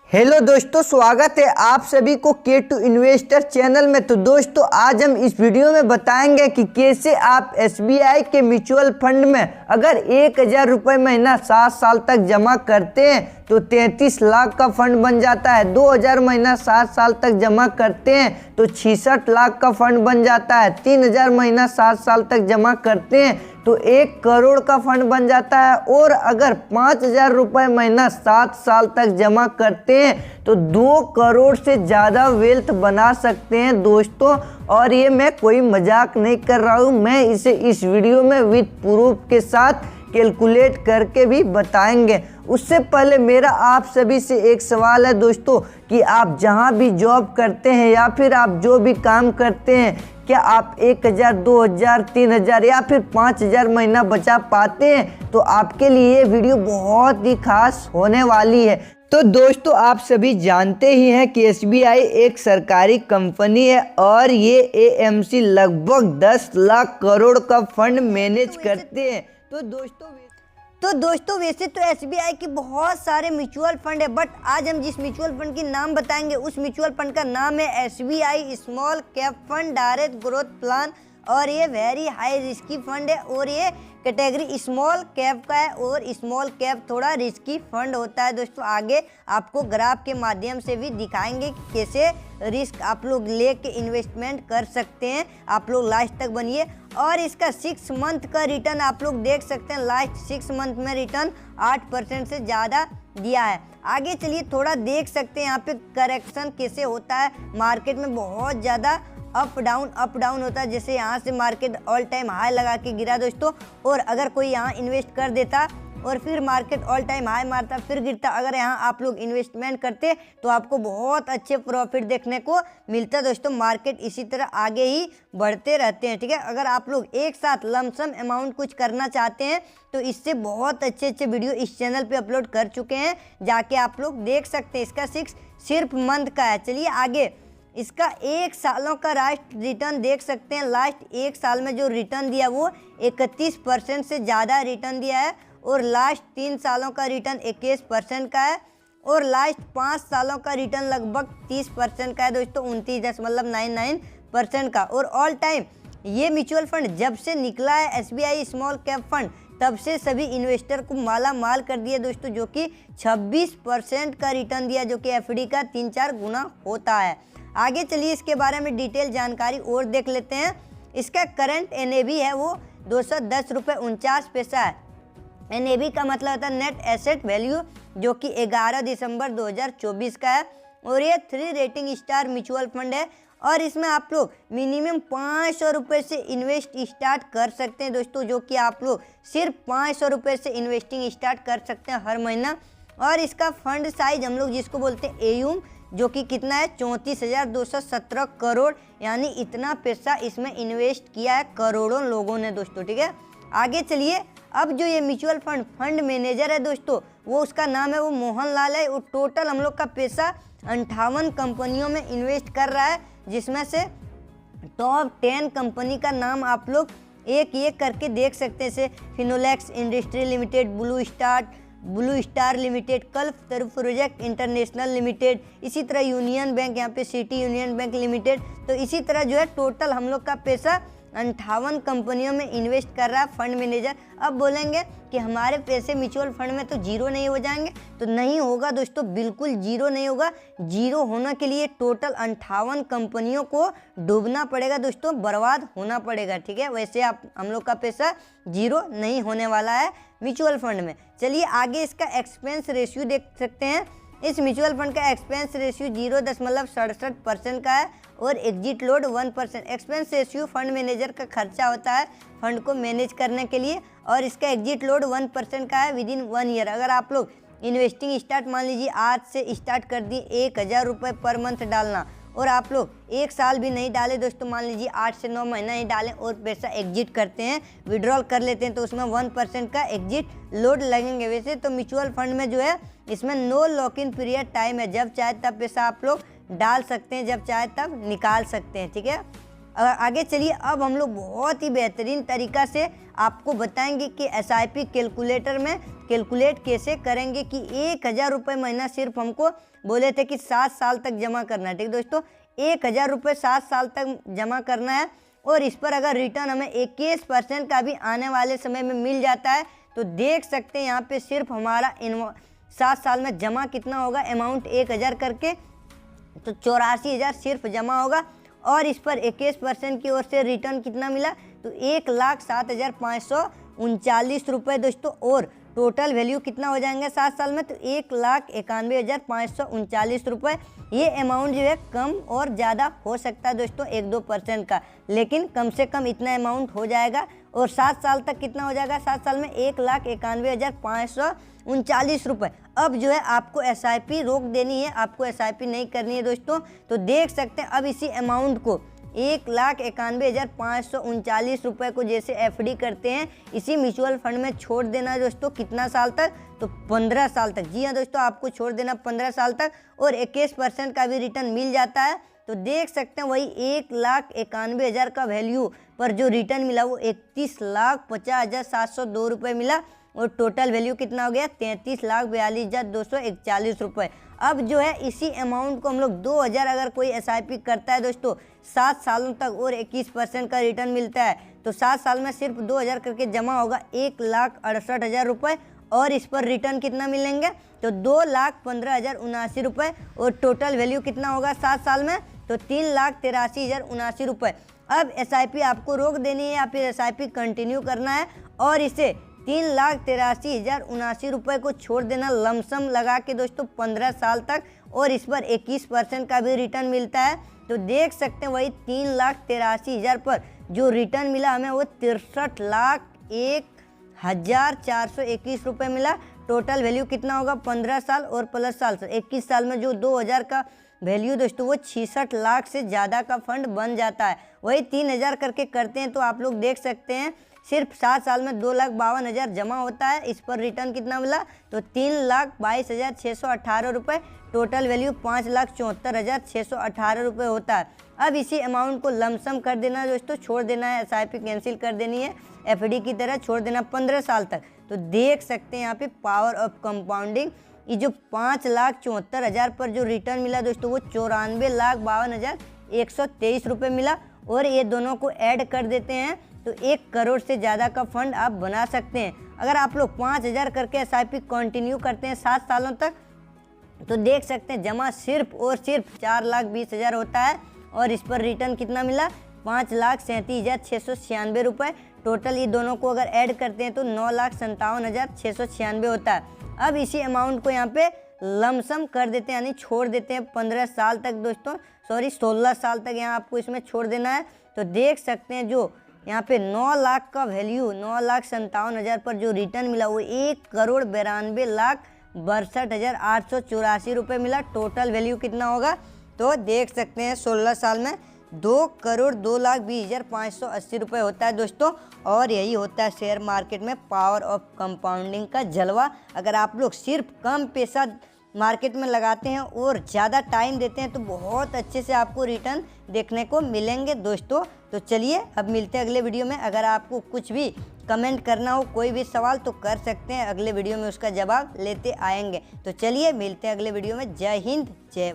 Hello दोस्तों, स्वागत है आप सभी को K2 इन्वेस्टर चैनल में। तो दोस्तों आज हम इस वीडियो में बताएंगे कि कैसे आप SBI के म्यूचुअल फंड में अगर 1000 रुपये महीना 7 साल तक जमा करते हैं तो 33 लाख का फंड बन जाता है। 2000 महीना 7 साल तक जमा करते हैं तो 66 लाख का फंड बन जाता है। 3000 महीना 7 साल तक जमा करते हैं तो 1 करोड़ का फंड बन जाता है। और अगर 5000 रुपये महीना 7 साल तक जमा करते हैं तो 2 करोड़ से ज़्यादा वेल्थ बना सकते हैं दोस्तों। और ये मैं कोई मजाक नहीं कर रहा हूँ, मैं इसे इस वीडियो में विद प्रूफ के साथ कैलकुलेट करके भी बताएंगे। उससे पहले मेरा आप सभी से एक सवाल है दोस्तों कि आप जहाँ भी जॉब करते हैं या फिर आप जो भी काम करते हैं, क्या आप 1000, 2000, 3000 या फिर 5000 महीना बचा पाते हैं? तो आपके लिए ये वीडियो बहुत ही खास होने वाली है। तो दोस्तों आप सभी जानते ही हैं कि SBI एक सरकारी कंपनी है और ये AMC लगभग 10 लाख करोड़ का फंड मैनेज करते हैं। तो दोस्तों वैसे तो SBI की बहुत सारे म्यूचुअल फंड है, बट आज हम जिस म्यूचुअल फंड की नाम बताएंगे उस म्यूचुअल फंड का नाम है SBI small cap fund direct growth plan. और ये वेरी हाई रिस्की फंड है और ये कैटेगरी स्मॉल कैप का है और स्मॉल कैप थोड़ा रिस्की फंड होता है दोस्तों। आगे आपको ग्राफ के माध्यम से भी दिखाएंगे कि कैसे रिस्क आप लोग लेके इन्वेस्टमेंट कर सकते हैं। आप लोग लास्ट तक बनिए। और इसका 6 मंथ का रिटर्न आप लोग देख सकते हैं, लास्ट 6 मंथ में रिटर्न 8% से ज़्यादा दिया है। आगे चलिए थोड़ा देख सकते हैं यहाँ पे करेक्शन कैसे होता है। मार्केट में बहुत ज़्यादा अप डाउन होता है। जैसे यहाँ से मार्केट ऑल टाइम हाई लगा के गिरा दोस्तों, और अगर कोई यहाँ इन्वेस्ट कर देता और फिर मार्केट ऑल टाइम हाई मारता फिर गिरता, अगर यहाँ आप लोग इन्वेस्टमेंट करते तो आपको बहुत अच्छे प्रॉफिट देखने को मिलता दोस्तों। मार्केट इसी तरह आगे ही बढ़ते रहते हैं, ठीक है। अगर आप लोग एक साथ लमसम अमाउंट कुछ करना चाहते हैं तो इससे बहुत अच्छे वीडियो इस चैनल पे अपलोड कर चुके हैं, जाके आप लोग देख सकते हैं। इसका 6 सिर्फ मंथ का है। चलिए आगे इसका 1 सालों का लास्ट रिटर्न देख सकते हैं। लास्ट 1 साल में जो रिटर्न दिया वो 31% से ज़्यादा रिटर्न दिया है। और लास्ट 3 सालों का रिटर्न 21% का है। और लास्ट 5 सालों का रिटर्न लगभग 30% का है दोस्तों, 29.99% का। और ऑल टाइम ये म्यूचुअल फंड जब से निकला है SBI स्मॉल कैप फंड, तब से सभी इन्वेस्टर को माला माल कर दिया दोस्तों, जो कि 26% का रिटर्न दिया, जो कि FD का 3-4 गुना होता है। आगे चलिए इसके बारे में डिटेल जानकारी और देख लेते हैं। इसका करंट NAV है वो 210 रुपये 49 पैसा है। NAV का मतलब होता है नेट एसेट वैल्यू, जो कि 11 दिसंबर 2024 का है। और ये 3 रेटिंग स्टार म्यूचुअल फंड है। और इसमें आप लोग मिनिमम 500 रुपये से इन्वेस्ट स्टार्ट कर सकते हैं दोस्तों, जो कि आप लोग सिर्फ 500 रुपये से इन्वेस्टिंग स्टार्ट कर सकते हैं हर महीना। और इसका फंड साइज हम लोग जिसको बोलते हैं AUM, जो कि कितना है 34,217 करोड़, यानी इतना पैसा इसमें इन्वेस्ट किया है करोड़ों लोगों ने दोस्तों, ठीक है। आगे चलिए अब जो ये म्यूचुअल फंड मैनेजर है दोस्तों, वो उसका नाम है वो मोहन लाल है। वो टोटल हम लोग का पैसा 58 कंपनियों में इन्वेस्ट कर रहा है, जिसमें से टॉप 10 कंपनी का नाम आप लोग एक एक करके देख सकते हैं। जैसे Finolex industry limited, Blue Star limited, Kalpataru project international limited, इसी तरह यूनियन बैंक, यहाँ पे सिटी यूनियन बैंक लिमिटेड। तो इसी तरह जो है टोटल हम लोग का पैसा 58 कंपनियों में इन्वेस्ट कर रहा है फंड मैनेजर। अब बोलेंगे कि हमारे पैसे म्यूचुअल फंड में तो जीरो नहीं हो जाएंगे, तो नहीं होगा दोस्तों, बिल्कुल जीरो नहीं होगा। जीरो होने के लिए टोटल 58 कंपनियों को डूबना पड़ेगा दोस्तों, बर्बाद होना पड़ेगा, ठीक है। वैसे हम लोग का पैसा जीरो नहीं होने वाला है म्यूचुअल फंड में। चलिए आगे इसका एक्सपेंस रेशियो देख सकते हैं। इस म्यूचुअल फंड का एक्सपेंस रेशियो 0.67% का है और exit load 1%। Expense ratio fund manager का खर्चा होता है फंड को मैनेज करने के लिए, और इसका एग्जिट लोड 1% का है विदिन 1 ईयर। अगर आप लोग इन्वेस्टिंग स्टार्ट मान लीजिए आज से स्टार्ट कर दिए 1000 रुपये पर मंथ डालना, और आप लोग 1 साल भी नहीं डाले दोस्तों, मान लीजिए 8 से 9 महीना ही डालें और पैसा एग्जिट करते हैं, विड्रॉल कर लेते हैं, तो उसमें 1% का एग्जिट लोड लगेंगे। वैसे तो म्यूचुअल फंड में जो है इसमें no lock in period time है, जब चाहे तब पैसा आप लोग डाल सकते हैं, जब चाहे तब निकाल सकते हैं, ठीक है। आगे चलिए, अब हम लोग बहुत ही बेहतरीन तरीका से आपको बताएंगे कि SIP कैलकुलेटर में कैलकुलेट कैसे करेंगे कि 1000 रुपये महीना सिर्फ हमको बोले थे कि 7 साल तक जमा करना है। ठीक दोस्तों, 1000 रुपये 7 साल तक जमा करना है और इस पर अगर रिटर्न हमें 21% का भी आने वाले समय में मिल जाता है तो देख सकते हैं यहाँ पे सिर्फ हमारा 7 साल में जमा कितना होगा, अमाउंट 1000 करके तो 84,000 सिर्फ जमा होगा और इस पर 21% की ओर से रिटर्न कितना मिला तो 1,07,539 रुपये दोस्तों। और टोटल वैल्यू कितना हो जाएंगे 7 साल में तो 1,91,539 रुपये। ये अमाउंट जो है कम और ज़्यादा हो सकता है दोस्तों 1-2% का, लेकिन कम से कम इतना अमाउंट हो जाएगा। और 7 साल तक कितना हो जाएगा, 7 साल में 1,91,539 रुपये। अब जो है आपको SIP रोक देनी है, आपको SIP नहीं करनी है दोस्तों। तो देख सकते हैं अब इसी अमाउंट को 1,91,539 रुपये को जैसे FD करते हैं इसी म्यूचुअल फंड में छोड़ देना दोस्तों। कितना साल तक तो 15 साल तक। जी हाँ दोस्तों, आपको छोड़ देना 15 साल तक और 21% का भी रिटर्न मिल जाता है। तो देख सकते हैं वही 1,91,000 का वैल्यू पर जो रिटर्न मिला वो 31,50,702 रुपये मिला और टोटल वैल्यू कितना हो गया 33,42,241 रुपये। अब जो है इसी अमाउंट को हम लोग 2000 अगर कोई SIP करता है दोस्तों 7 सालों तक और 21% का रिटर्न मिलता है तो 7 साल में सिर्फ 2000 करके जमा होगा 1,68,000 रुपये और इस पर रिटर्न कितना मिलेंगे तो 2,15,079 रुपये और टोटल वैल्यू कितना होगा 7 साल में तो 3,83,079 रुपये। अब SIP आपको रोक देनी है या फिर SIP कंटिन्यू करना है और इसे 3,83,079 रुपये को छोड़ देना लमसम लगा के दोस्तों 15 साल तक और इस पर 21% का भी रिटर्न मिलता है। तो देख सकते हैं वही 3,83,000 पर जो रिटर्न मिला हमें वो 63,01,421 रुपये मिला। टोटल वैल्यू कितना होगा 15 साल और प्लस साल से 21 साल में जो 2000 का वैल्यू दोस्तों वो 66 लाख से ज़्यादा का फंड बन जाता है। वही 3000 करके करते हैं तो आप लोग देख सकते हैं सिर्फ 7 साल में 2,52,000 जमा होता है। इस पर रिटर्न कितना मिला तो 3,22,618 रुपये। टोटल वैल्यू 5,74,618 रुपये होता है। अब इसी अमाउंट को लमसम कर देना दोस्तों, छोड़ देना है, SIP कैंसिल कर देनी है, FD की तरह छोड़ देना 15 साल तक। तो देख सकते हैं यहाँ पे पावर ऑफ कंपाउंडिंग। ये जो 5,74,000 पर जो रिटर्न मिला दोस्तों वो 94,52,123 रुपये मिला और ये दोनों को ऐड कर देते हैं तो 1 करोड़ से ज़्यादा का फंड आप बना सकते हैं। अगर आप लोग 5,000 करके SIP कंटिन्यू करते हैं 7 सालों तक तो देख सकते हैं जमा सिर्फ और सिर्फ 4,20,000 होता है और इस पर रिटर्न कितना मिला 5,37,696 रुपये। टोटल ये दोनों को अगर ऐड करते हैं तो 9,57,696 होता है। अब इसी अमाउंट को यहाँ पे लमसम कर देते हैं यानी छोड़ देते हैं 15 साल तक दोस्तों, 16 साल तक यहाँ आपको इसमें छोड़ देना है। तो देख सकते हैं जो यहाँ पे 9 लाख का वैल्यू 9,57,000 पर जो रिटर्न मिला वो 1,92,62,884 रुपये मिला। टोटल वैल्यू कितना होगा तो देख सकते हैं 16 साल में 2,02,20,580 रुपये होता है दोस्तों। और यही होता है शेयर मार्केट में पावर ऑफ कंपाउंडिंग का जलवा। अगर आप लोग सिर्फ कम पैसा मार्केट में लगाते हैं और ज़्यादा टाइम देते हैं तो बहुत अच्छे से आपको रिटर्न देखने को मिलेंगे दोस्तों। तो चलिए अब मिलते हैं अगले वीडियो में। अगर आपको कुछ भी कमेंट करना हो, कोई भी सवाल तो कर सकते हैं, अगले वीडियो में उसका जवाब लेते आएंगे। तो चलिए मिलते हैं अगले वीडियो में। जय हिंद, जय